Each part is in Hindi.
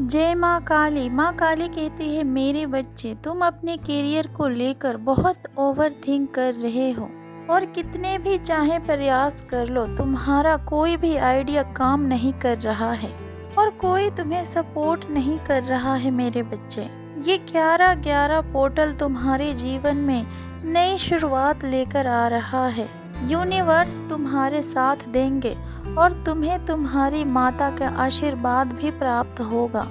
जय माँ काली कहती है, मेरे बच्चे तुम अपने करियर को लेकर बहुत ओवर थिंक कर रहे हो और कितने भी चाहे प्रयास कर लो, तुम्हारा कोई भी आइडिया काम नहीं कर रहा है और कोई तुम्हें सपोर्ट नहीं कर रहा है। मेरे बच्चे, ये 11-11 पोर्टल तुम्हारे जीवन में नई शुरुआत लेकर आ रहा है। यूनिवर्स तुम्हारे साथ देंगे और तुम्हें तुम्हारी माता का आशीर्वाद भी प्राप्त होगा।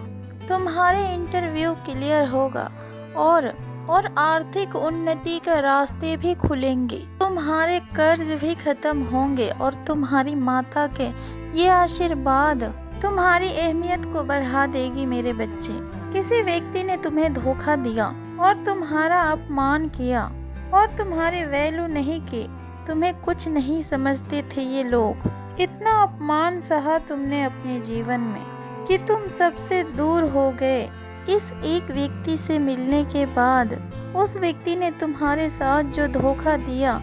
तुम्हारे इंटरव्यू क्लियर होगा और आर्थिक उन्नति का रास्ते भी खुलेंगे। तुम्हारे कर्ज भी खत्म होंगे और तुम्हारी माता के ये आशीर्वाद तुम्हारी अहमियत को बढ़ा देगी। मेरे बच्चे, किसी व्यक्ति ने तुम्हें धोखा दिया और तुम्हारा अपमान किया और तुम्हारी वैल्यू नहीं की, तुम्हें कुछ नहीं समझते थे ये लोग। इतना अपमान सहा तुमने अपने जीवन में कि तुम सबसे दूर हो गए। इस एक व्यक्ति से मिलने के बाद उस व्यक्ति ने तुम्हारे साथ जो धोखा दिया,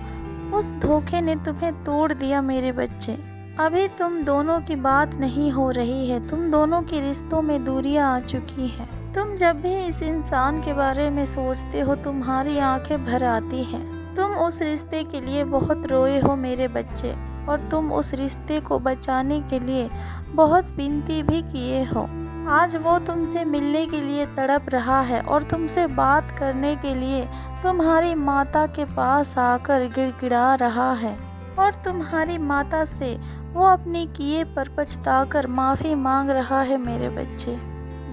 उस धोखे ने तुम्हें तोड़ दिया। मेरे बच्चे, अभी तुम दोनों की बात नहीं हो रही है, तुम दोनों के रिश्तों में दूरियां आ चुकी है। तुम जब भी इस इंसान के बारे में सोचते हो, तुम्हारी आंखें भर आती हैं। तुम उस रिश्ते के लिए बहुत रोए हो मेरे बच्चे, और तुम उस रिश्ते को बचाने के लिए बहुत विनती भी किए हो। आज वो तुमसे मिलने के लिए तड़प रहा है और तुमसे बात करने के लिए तुम्हारी माता के पास आकर गिड़गिड़ा रहा है और तुम्हारी माता से वो अपने किए पर पछताकर माफ़ी मांग रहा है। मेरे बच्चे,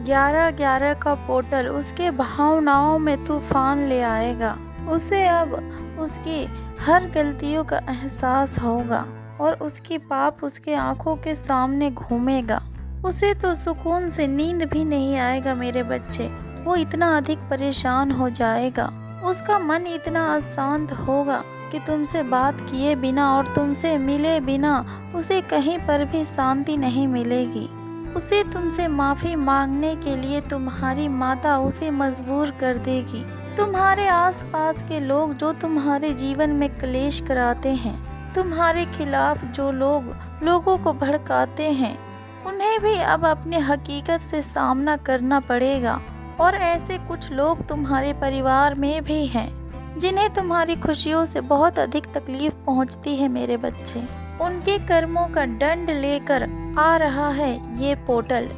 11-11 का पोर्टल उसके भावनाओं में तूफान ले आएगा। उसे अब उसकी हर गलतियों का एहसास होगा और उसकी पाप उसके आंखों के सामने घूमेगा। उसे तो सुकून से नींद भी नहीं आएगा। मेरे बच्चे, वो इतना अधिक परेशान हो जाएगा, उसका मन इतना अशांत होगा कि तुमसे बात किए बिना और तुमसे मिले बिना उसे कहीं पर भी शांति नहीं मिलेगी। उसे तुमसे माफ़ी मांगने के लिए तुम्हारी माता उसे मजबूर कर देगी। तुम्हारे आसपास के लोग जो तुम्हारे जीवन में क्लेश कराते हैं, तुम्हारे खिलाफ जो लोगों को भड़काते हैं, उन्हें भी अब अपने हकीकत से सामना करना पड़ेगा। और ऐसे कुछ लोग तुम्हारे परिवार में भी हैं जिन्हें तुम्हारी खुशियों से बहुत अधिक तकलीफ पहुंचती है। मेरे बच्चे, उनके कर्मों का दंड लेकर आ रहा है ये पोर्टल,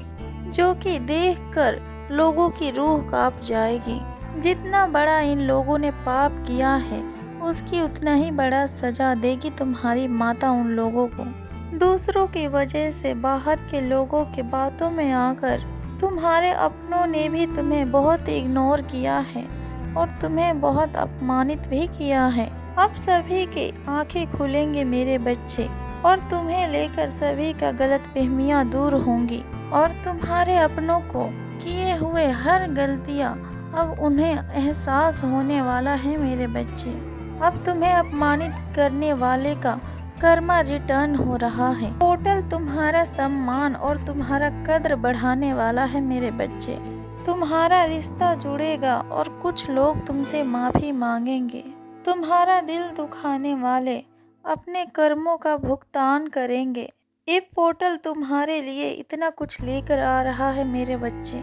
जो कि देखकर लोगों की रूह कांप जाएगी। जितना बड़ा इन लोगों ने पाप किया है, उसकी उतना ही बड़ा सजा देगी तुम्हारी माता उन लोगों को। दूसरों की वजह से बाहर के लोगों की बातों में आकर तुम्हारे अपनों ने भी तुम्हें बहुत इग्नोर किया है और तुम्हें बहुत अपमानित भी किया है। अब सभी के आंखें खुलेंगे मेरे बच्चे, और तुम्हें लेकर सभी का गलतफहमियां दूर होंगी और तुम्हारे अपनों को किए हुए हर गलतियां अब उन्हें एहसास होने वाला है। मेरे बच्चे, अब तुम्हें अपमानित करने वाले का कर्मा रिटर्न हो रहा है। पोर्टल तुम्हारा सम्मान और तुम्हारा कद्र बढ़ाने वाला है। मेरे बच्चे, तुम्हारा रिश्ता जुड़ेगा और कुछ लोग तुमसे माफ़ी मांगेंगे। तुम्हारा दिल दुखाने वाले अपने कर्मों का भुगतान करेंगे। ये पोर्टल तुम्हारे लिए इतना कुछ लेकर आ रहा है। मेरे बच्चे,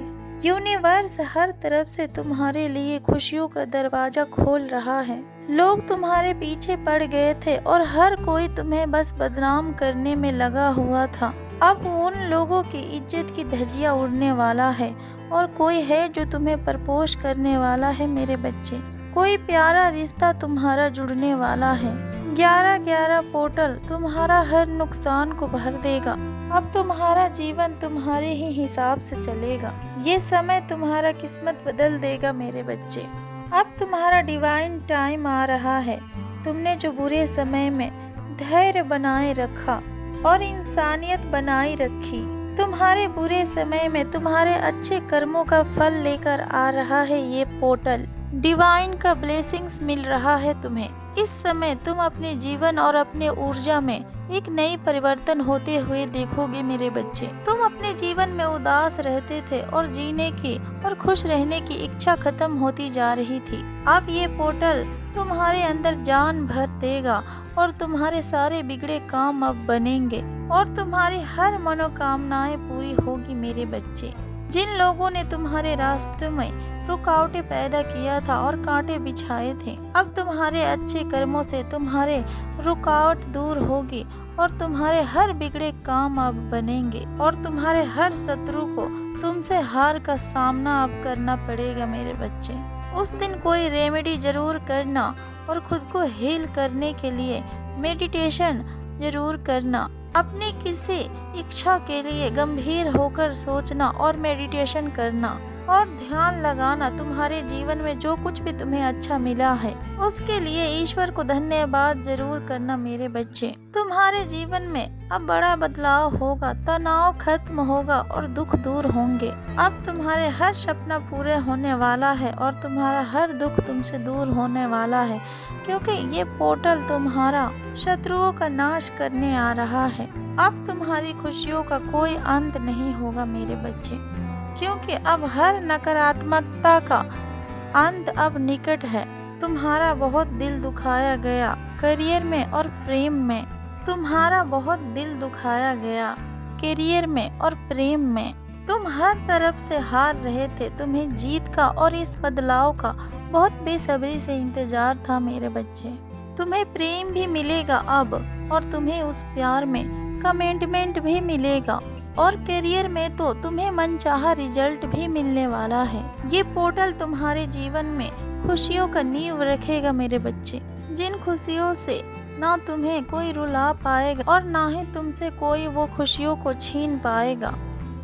यूनिवर्स हर तरफ से तुम्हारे लिए खुशियों का दरवाजा खोल रहा है। लोग तुम्हारे पीछे पड़ गए थे और हर कोई तुम्हें बस बदनाम करने में लगा हुआ था। अब उन लोगों की इज्जत की धज्जियां उड़ने वाला है और कोई है जो तुम्हें प्रपोज करने वाला है। मेरे बच्चे, कोई प्यारा रिश्ता तुम्हारा जुड़ने वाला है। 11-11 पोर्टल तुम्हारा हर नुकसान को भर देगा। अब तुम्हारा जीवन तुम्हारे ही हिसाब से चलेगा। ये समय तुम्हारा किस्मत बदल देगा। मेरे बच्चे, अब तुम्हारा डिवाइन टाइम आ रहा है। तुमने जो बुरे समय में धैर्य बनाए रखा और इंसानियत बनाई रखी, तुम्हारे बुरे समय में तुम्हारे अच्छे कर्मों का फल लेकर आ रहा है ये पोर्टल। डिवाइन का ब्लेसिंग्स मिल रहा है तुम्हें। इस समय तुम अपने जीवन और अपने ऊर्जा में एक नई परिवर्तन होते हुए देखोगे। मेरे बच्चे, तुम अपने जीवन में उदास रहते थे और जीने की और खुश रहने की इच्छा खत्म होती जा रही थी। अब ये पोर्टल तुम्हारे अंदर जान भर देगा और तुम्हारे सारे बिगड़े काम अब बनेंगे और तुम्हारी हर मनोकामनाएं पूरी होगी। मेरे बच्चे, जिन लोगों ने तुम्हारे रास्ते में रुकावटें पैदा किया था और कांटे बिछाए थे, अब तुम्हारे अच्छे कर्मों से तुम्हारे रुकावट दूर होगी और तुम्हारे हर बिगड़े काम अब बनेंगे और तुम्हारे हर शत्रु को तुमसे हार का सामना अब करना पड़ेगा मेरे बच्चे। उस दिन कोई रेमेडी जरूर करना और खुद को हील करने के लिए मेडिटेशन जरूर करना। अपनी किसी इच्छा के लिए गंभीर होकर सोचना और मेडिटेशन करना और ध्यान लगाना। तुम्हारे जीवन में जो कुछ भी तुम्हें अच्छा मिला है उसके लिए ईश्वर को धन्यवाद जरूर करना मेरे बच्चे। तुम्हारे जीवन में अब बड़ा बदलाव होगा, तनाव खत्म होगा और दुख दूर होंगे। अब तुम्हारे हर सपना पूरे होने वाला है और तुम्हारा हर दुख तुमसे दूर होने वाला है, क्योंकि ये पोर्टल तुम्हारा शत्रुओं का नाश करने आ रहा है। अब तुम्हारी खुशियों का कोई अंत नहीं होगा मेरे बच्चे, क्योंकि अब हर नकारात्मकता का अंत अब निकट है। तुम्हारा बहुत दिल दुखाया गया करियर में और प्रेम में, तुम्हारा बहुत दिल दुखाया गया करियर में और प्रेम में। तुम हर तरफ से हार रहे थे, तुम्हें जीत का और इस बदलाव का बहुत बेसब्री से इंतजार था मेरे बच्चे। तुम्हें प्रेम भी मिलेगा अब और तुम्हें उस प्यार में कमिटमेंट भी मिलेगा और करियर में तो तुम्हें मनचाहा रिजल्ट भी मिलने वाला है। ये पोर्टल तुम्हारे जीवन में खुशियों का नींव रखेगा मेरे बच्चे, जिन खुशियों से ना तुम्हें कोई रुला पाएगा और ना ही तुमसे कोई वो खुशियों को छीन पाएगा।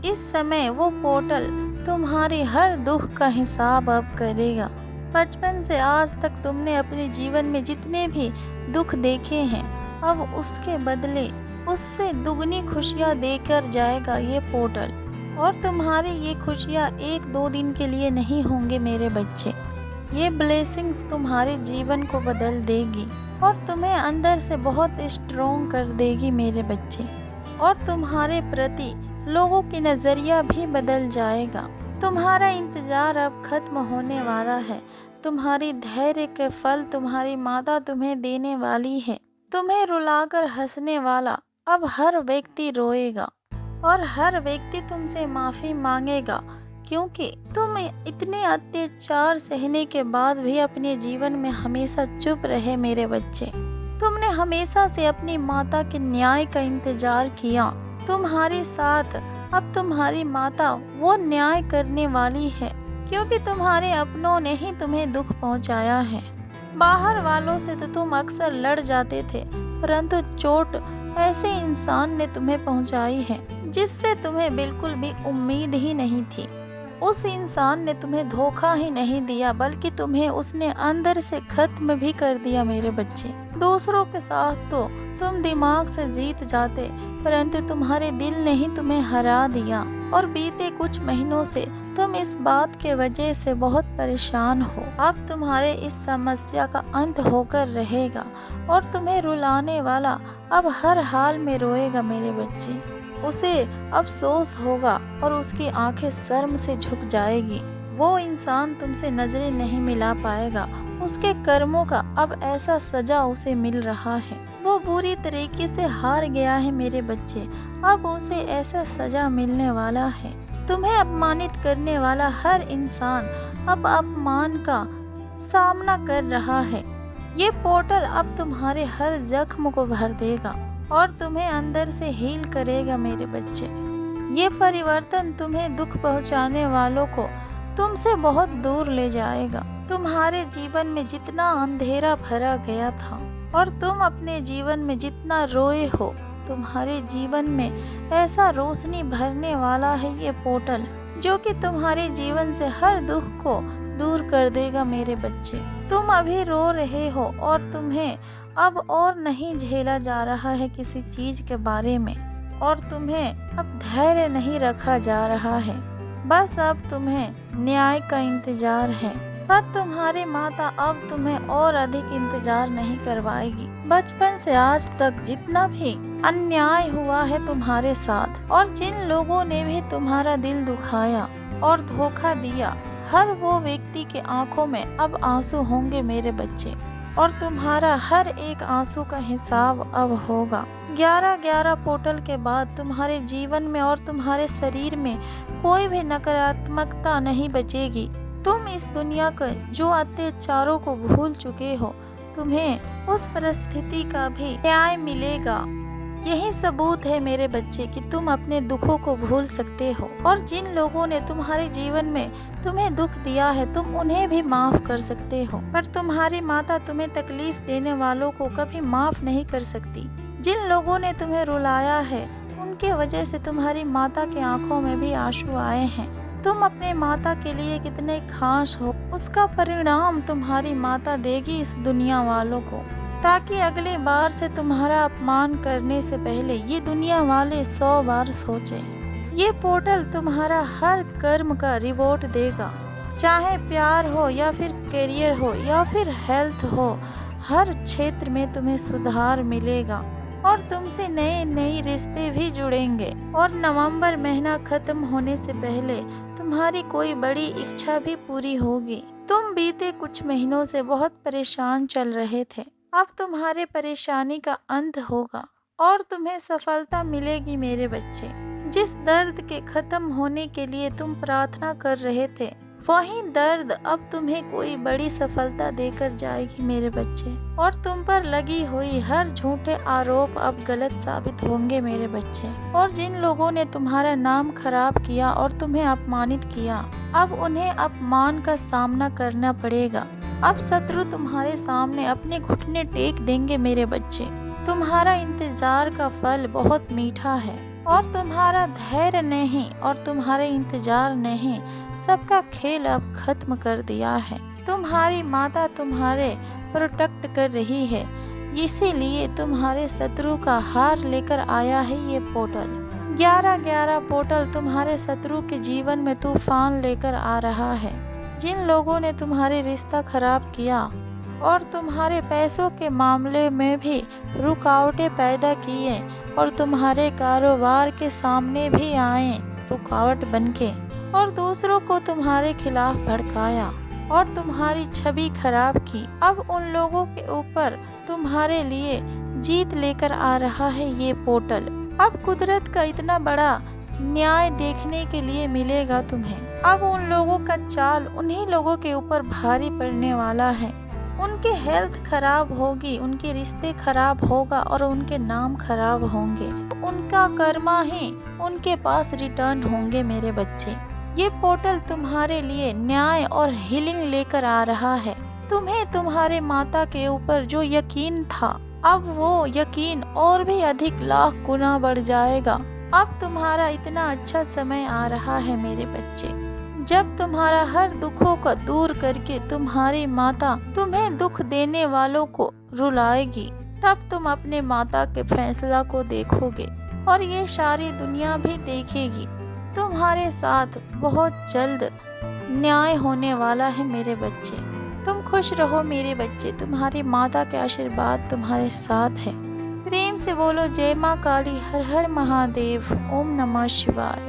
इस समय वो पोर्टल तुम्हारी हर दुख का हिसाब अब करेगा। बचपन से आज तक तुमने अपने जीवन में जितने भी दुख देखे हैं, अब उसके बदले उससे दुगनी खुशियाँ देकर जाएगा ये पोर्टल। और तुम्हारी ये खुशियाँ 1-2 दिन के लिए नहीं होंगे मेरे बच्चे। ये ब्लेसिंग्स तुम्हारे जीवन को बदल देगी और तुम्हें अंदर से बहुत स्ट्रॉन्ग कर देगी मेरे बच्चे। और तुम्हारे प्रति लोगों की नज़रिया भी बदल जाएगा। तुम्हारा इंतज़ार अब खत्म होने वाला है। तुम्हारी धैर्य के फल तुम्हारी माता तुम्हें देने वाली है। तुम्हें रुलाकर हंसने वाला अब हर व्यक्ति रोएगा और हर व्यक्ति तुमसे माफ़ी मांगेगा, क्योंकि तुम इतने अत्याचार सहने के बाद भी अपने जीवन में हमेशा चुप रहे मेरे बच्चे। तुमने हमेशा से अपनी माता के न्याय का इंतजार किया। तुम्हारे साथ अब तुम्हारी माता वो न्याय करने वाली है, क्योंकि तुम्हारे अपनों ने ही तुम्हें दुख पहुंचाया है। बाहर वालों से तो तुम अक्सर लड़ जाते थे, परंतु चोट ऐसे इंसान ने तुम्हें पहुंचाई है जिससे तुम्हें बिल्कुल भी उम्मीद ही नहीं थी। उस इंसान ने तुम्हें धोखा ही नहीं दिया, बल्कि तुम्हें उसने अंदर से खत्म भी कर दिया मेरे बच्चे। दूसरों के साथ तो तुम दिमाग से जीत जाते, परंतु तुम्हारे दिल ने ही तुम्हें हरा दिया। और बीते कुछ महीनों से तुम इस बात के वजह से बहुत परेशान हो। अब तुम्हारे इस समस्या का अंत होकर रहेगा और तुम्हें रुलाने वाला अब हर हाल में रोएगा मेरे बच्चे। उसे अफसोस होगा और उसकी आंखें शर्म से झुक जाएगी। वो इंसान तुमसे नजरें नहीं मिला पाएगा। उसके कर्मों का अब ऐसा सजा उसे मिल रहा है। वो बुरी तरीके से हार गया है मेरे बच्चे। अब उसे ऐसा सजा मिलने वाला है। तुम्हें अपमानित करने वाला हर इंसान अब अपमान का सामना कर रहा है। ये पोर्टल अब तुम्हारे हर जख्म को भर देगा और तुम्हें अंदर से हील करेगा मेरे बच्चे। ये परिवर्तन तुम्हें दुख पहुंचाने वालों को तुमसे बहुत दूर ले जाएगा। तुम्हारे जीवन में जितना अंधेरा भरा गया था और तुम अपने जीवन में जितना रोए हो, तुम्हारे जीवन में ऐसा रोशनी भरने वाला है ये पोर्टल, जो कि तुम्हारे जीवन से हर दुख को दूर कर देगा मेरे बच्चे। तुम अभी रो रहे हो और तुम्हें अब और नहीं झेला जा रहा है किसी चीज के बारे में, और तुम्हें अब धैर्य नहीं रखा जा रहा है। बस अब तुम्हें न्याय का इंतजार है, पर तुम्हारी माता अब तुम्हें और अधिक इंतजार नहीं करवाएगी। बचपन से आज तक जितना भी अन्याय हुआ है तुम्हारे साथ और जिन लोगों ने भी तुम्हारा दिल दुखाया और धोखा दिया, हर वो व्यक्ति के आंखों में अब आंसू होंगे मेरे बच्चे, और तुम्हारा हर एक आंसू का हिसाब अब होगा। 11-11 पोर्टल के बाद तुम्हारे जीवन में और तुम्हारे शरीर में कोई भी नकारात्मकता नहीं बचेगी। तुम इस दुनिया के जो अत्याचारों को भूल चुके हो, तुम्हें उस परिस्थिति का भी न्याय मिलेगा। यही सबूत है मेरे बच्चे कि तुम अपने दुखों को भूल सकते हो, और जिन लोगों ने तुम्हारे जीवन में तुम्हें दुख दिया है तुम उन्हें भी माफ कर सकते हो, पर तुम्हारी माता तुम्हें तकलीफ देने वालों को कभी माफ नहीं कर सकती। जिन लोगों ने तुम्हें रुलाया है उनके वजह से तुम्हारी माता के आंखों में भी आंसू आए हैं। तुम अपने माता के लिए कितने खास हो, उसका परिणाम तुम्हारी माता देगी इस दुनिया वालों को, ताकि अगली बार से तुम्हारा अपमान करने से पहले ये दुनिया वाले 100 बार सोचें। ये पोर्टल तुम्हारा हर कर्म का रिवॉर्ड देगा, चाहे प्यार हो या फिर करियर हो या फिर हेल्थ हो, हर क्षेत्र में तुम्हें सुधार मिलेगा और तुमसे नए नए रिश्ते भी जुड़ेंगे। और नवंबर महीना खत्म होने से पहले तुम्हारी कोई बड़ी इच्छा भी पूरी होगी। तुम बीते कुछ महीनों से बहुत परेशान चल रहे थे, अब तुम्हारे परेशानी का अंत होगा और तुम्हें सफलता मिलेगी मेरे बच्चे। जिस दर्द के खत्म होने के लिए तुम प्रार्थना कर रहे थे, वही दर्द अब तुम्हें कोई बड़ी सफलता देकर जाएगी मेरे बच्चे, और तुम पर लगी हुई हर झूठे आरोप अब गलत साबित होंगे मेरे बच्चे। और जिन लोगों ने तुम्हारा नाम खराब किया और तुम्हें अपमानित किया, अब उन्हें अपमान का सामना करना पड़ेगा। अब शत्रु तुम्हारे सामने अपने घुटने टेक देंगे मेरे बच्चे। तुम्हारा इंतजार का फल बहुत मीठा है, और तुम्हारा धैर्य नहीं और तुम्हारे इंतजार नहीं, सबका खेल अब खत्म कर दिया है। तुम्हारी माता तुम्हारे प्रोटेक्ट कर रही है, इसीलिए तुम्हारे शत्रु का हार लेकर आया है ये पोर्टल। 11-11 पोर्टल तुम्हारे शत्रु के जीवन में तूफान लेकर आ रहा है। जिन लोगों ने तुम्हारे रिश्ता खराब किया और तुम्हारे पैसों के मामले में भी रुकावटें पैदा किए और तुम्हारे कारोबार के सामने भी आए रुकावट बनके, और दूसरों को तुम्हारे खिलाफ भड़काया और तुम्हारी छवि खराब की, अब उन लोगों के ऊपर तुम्हारे लिए जीत लेकर आ रहा है ये पोर्टल। अब कुदरत का इतना बड़ा न्याय देखने के लिए मिलेगा तुम्हें। अब उन लोगों का चाल उन्हीं लोगों के ऊपर भारी पड़ने वाला है। उनके हेल्थ खराब होगी, उनके रिश्ते खराब होगा और उनके नाम खराब होंगे। उनका कर्मा ही उनके पास रिटर्न होंगे मेरे बच्चे। ये पोर्टल तुम्हारे लिए न्याय और हीलिंग लेकर आ रहा है। तुम्हें तुम्हारे माता के ऊपर जो यकीन था, अब वो यकीन और भी अधिक लाख गुना बढ़ जाएगा। अब तुम्हारा इतना अच्छा समय आ रहा है मेरे बच्चे, जब तुम्हारा हर दुखों को दूर करके तुम्हारी माता तुम्हें दुख देने वालों को रुलाएगी। तब तुम अपने माता के फैसला को देखोगे और ये सारी दुनिया भी देखेगी। तुम्हारे साथ बहुत जल्द न्याय होने वाला है मेरे बच्चे। तुम खुश रहो मेरे बच्चे, तुम्हारी माता के आशीर्वाद तुम्हारे साथ है। प्रेम से बोलो जय माँ काली, हर हर महादेव, ओम नमः शिवाय।